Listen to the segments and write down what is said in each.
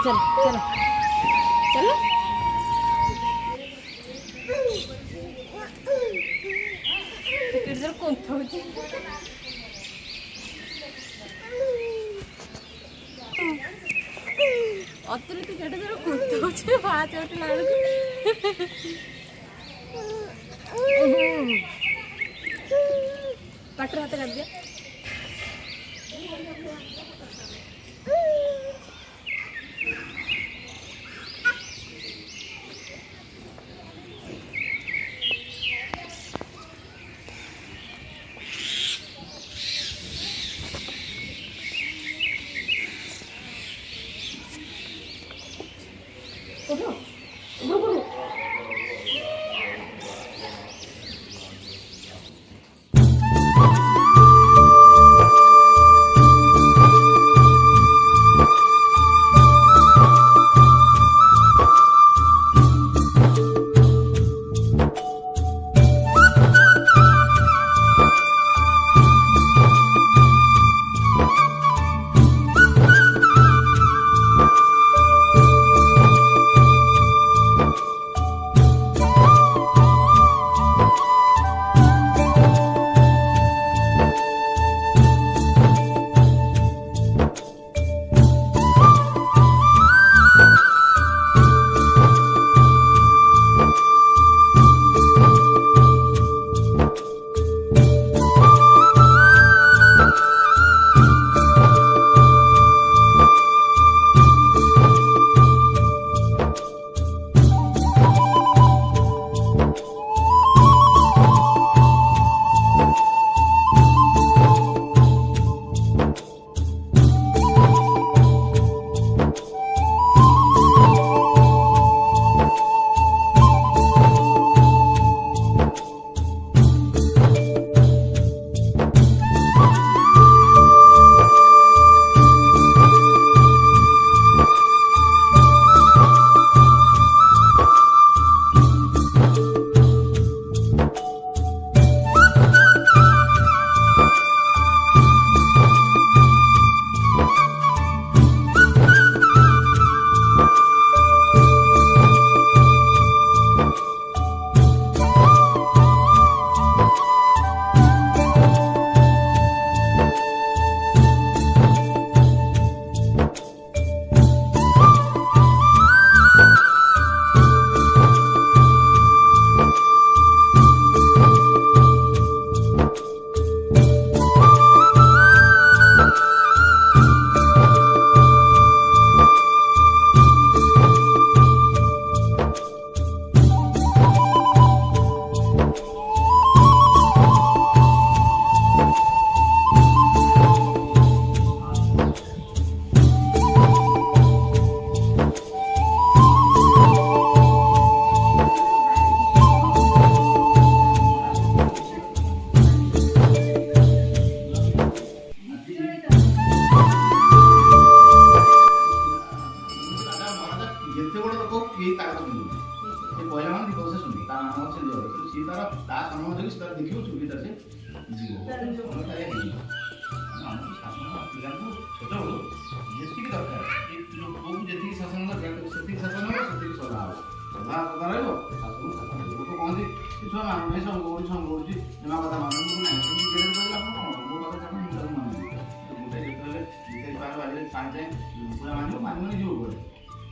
चलो चलो चलो कुंथ होची अतुलित केटे जरा कुंथ होची बात होती लाल पटर हाथ कर दिया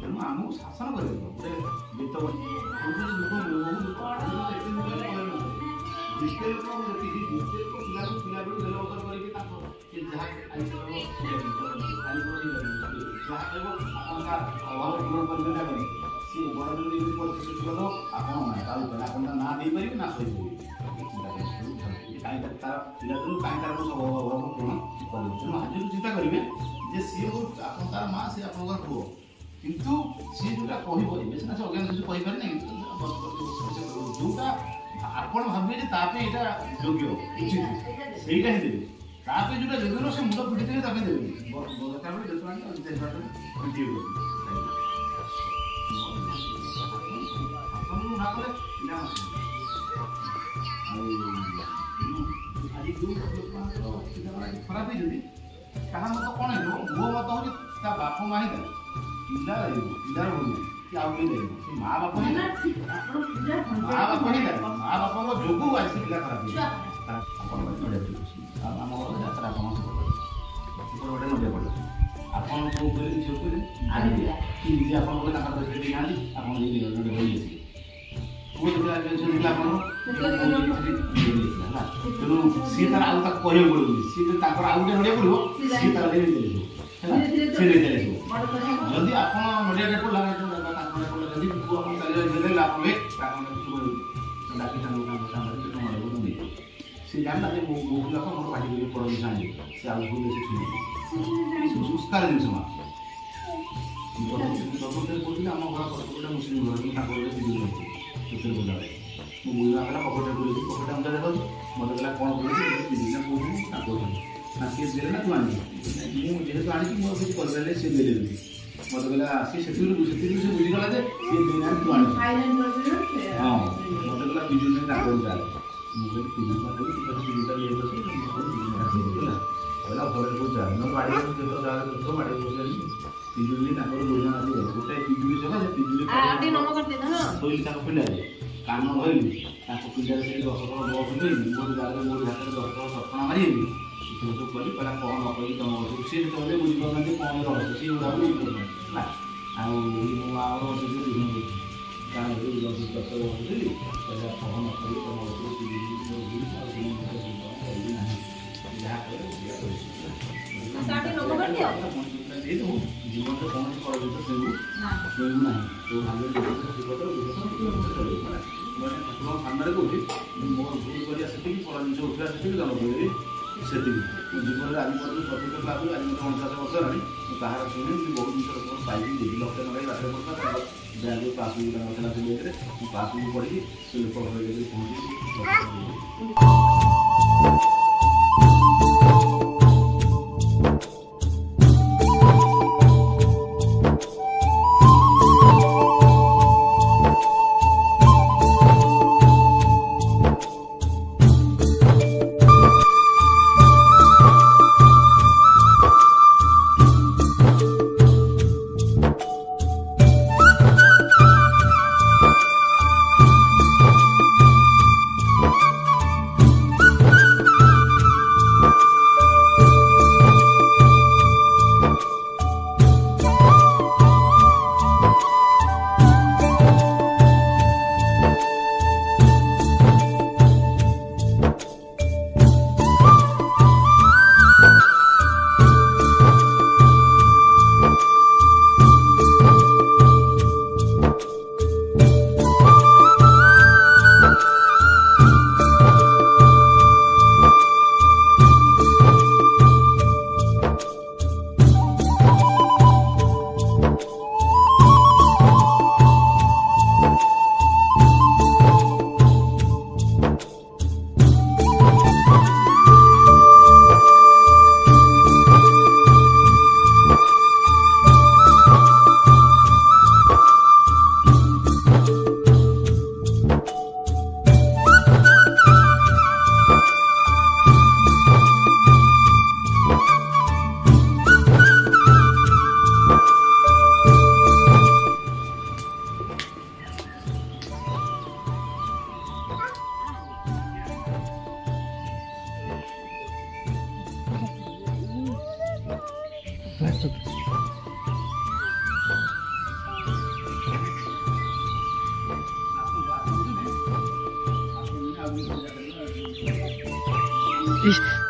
तेणु आमको शासन कर गीत जिते लोग पिला पिला बेल बदल अभाव पूरण कर सी बड़ जो परिस्थिति कल आप ना दे पारे ना सही कहीं तार पिला दिन कहीं तार अभाव पूरण कर तेणु आज चिंता करेंगे जे सी तार माँ सी आप पुओ किंतु सी जोटा कहे सीना से अज्ञान किसी कहीपर ना जोटा आपण भावे यहाँ योग्य उचित सहीटा ही देवे तापे जो देवे से मुंड पिटी देवे तापे देवे दरकार पिटी ना कले पिला आज खराब हो क्या मत कौन हो मो मत हूँ बाप माँ ही ପିଲା ପିଲାର ଭୁଲ କି ଆଉ କେହି ଦେବ ସେ ମା ବାପ ହିଁ ମା ବାପ ହିଁ ଦେବ ମା ବାପଙ୍କ ଯୋଗୁଁ ଆଜି ସେ ପିଲା ଖରାପ ହେଇଛି। ଆପଣଙ୍କ ନଡ଼ିଆ ପଡ଼ିବ ଆମ ଘର ଯାତ୍ରା ଆପଣ ସେପଟେ ଗୋଟେ ନଡ଼ିଆ ପଡ଼ିବ ଆପଣ ବୋଉ କହିଲେ ଝିଅ କହିଲେ କି ନିଜେ ଆପଣ କହିଲେ ତାଙ୍କର ଧରିକି ଦେଇନାହାନ୍ତି ଆପଣ ନେଇ ନଡ଼ିଆ ଧରି ଆସିବେ ପୁଅ ଦେଖିଲା ଦେଖିଲା ଆପଣଙ୍କର ହେଲା ତେଣୁ ସିଏ ତାର ଆଉ ତାକୁ କହିବାକୁ ପଡ଼ିବନି ସିଏ ଯଦି ତାଙ୍କର ଆଉ ଗୋଟେ ନଡ଼ିଆ ପଡ଼ିବ ସିଏ ତାର ନେଇ ଚାଲିଯିବ ହେଲା ସେ ନେଇ ଚାଲିଯିବ ଯଦି ଆପଣ ନଡ଼ିଆଟା ପଡ଼ିଲା ତାଙ୍କ ନଡ଼ିଆ ପଡ଼ିଲା ଯଦି ପୁଅ ଆପଣ ଚାଲିଯାଇ ଆପଣ ତାଙ୍କ ଡାକି ତାଙ୍କ ସେ ଜାଣିଲା ଯେ ମୋ ବୋଉ ଲୋକ ମୋର ପାଟି କରି ପଡ଼ ଜିନିଷ ଆଣିବେ ସେ ଆଉ ଭୁଲ ସେ ଛୁଇଁବେ ସଂସ୍କାର ଜିନିଷ ମା କହୁଥିଲି ଆମ ଘର ଗୋଟେ ମୁସଲିମ ଘର ତାଙ୍କ ଘରେ ବିଜୁଳି ରହିଛି ସେଥିରେ ବୋଲାବେଳେ ମୁଁ ବୁଝିବା ହେଲା ପକେଟରେ ବୁଲିଛି ପକେଟ ଆମକୁ ଦେଖାଉଛି ମୋତେ କହିଲା କ'ଣ ବୁଲିଛି ବିଜୁଳିଟା କହୁଥିଲି ତାକୁ କହୁଛନ୍ତି ନା ସିଏ ଦେଲେ ନା ତୁ ଆଣିଛୁ ମୁଁ ଯେହେତୁ ଆଣିଛି ମୁଁ କିଛି କରିପାରିଲେ ସିଏ ଦେଇଦେବି ମୋତେ କହିଲା ସିଏ ସେଥିରୁ ସେ ବୁଝିଗଲା ଯେ ସିଏ ଦେଇନାହାନ୍ତି ତୁ ଆଣିଛୁ ହଁ ମୋତେ କହିଲା ବିଜୁଳି ନେଇ ତାକୁ ଚାଲେ ମୁଁ କହିଲି ପିଜୁଳି ବିଜୁଳିଟା ଇଏ କରିଛି ହେଲା କହିଲା ଘରେ ସବୁ ଚାଲେ ନ ବାଡ଼ି ଯେତେବେଳେ ଚାଲେ ତ ବାଡ଼ି ବସିଲାନି ପିଜୁଳି ତାଙ୍କର ଯୋଜନା ଗୋଟେ ପିଜୁଳି ସହ ସେ ପିଜୁଳି ଶୋଇଲି ତାଙ୍କ ପିଲାରେ କାନ ଧରିଲି ତାଙ୍କ ପିଲାରେ ସେଠି 10 ଥର ବସ ଧରିଲି ମୋରି ଜାଗାରେ ମୋରି ହାତରେ 10 ଥର ସଟଣା ମାରିଲି ଏସବୁ ସବୁ କଲି କହିଲା କ'ଣ ନ କହିଲି ତମ ଘରକୁ ସିଏ ଯେତେବେଳେ ବୁଝିପାରୁନାହାନ୍ତି କ'ଣ ରହସ୍ୟ ସିଏ ଗୁଡ଼ାକ ବୁଝିପାରୁନାହାନ୍ତି ହେଲା ଆଉ ମୋ ଆମର ସେଠି ବୁଝ କରୁଛି କାରଣ 10 ବର୍ଷ ବସିଥିଲି କହିଲା କ'ଣ ନ କହିଲି ତମ ଘରକୁ ନାହିଁ ଯାହା କରେ ଜୀବନରେ କୌଣସି ପରଜିତ ଶୋଇବୁ ନାହିଁ ତୁ ଭାବରେ ଠାକୁରଙ୍କ ସାମ୍ନାରେ କହୁଛି ମୋର ଭୁଲ କରିବା ସେତିକି ପର ଜିନିଷ ଉଠିବା ସେତିକି ଜଣ କରିବି ସେତିକି ମୋ ଜୀବନରେ ଆଜି ପର୍ଯ୍ୟନ୍ତ ପ୍ରତ୍ୟେକ କ୍ଲାସରୁ ଆଜି ମୋତେ 49 ବର୍ଷ ହେଲାଣି ମୁଁ କାହାର ଶୁଣି ବହୁତ ଜିନିଷ ଲୋକଙ୍କର ପାଇକି ଦେଇଛି ଲକ୍ଷ ଟଙ୍କା ବାଟରେ ପଡ଼ିଥିଲା ତାଙ୍କ ବ୍ୟାଙ୍କରୁ ପାସବୁକ୍ ନଥିଲା ସେ ବ୍ୟାଙ୍କରେ ମୁଁ ପାସବୁକ୍ ପଢ଼ିକି ସେ ଲୋକ ଘରେ ଯାଇକି ପହଞ୍ଚିକି Ish.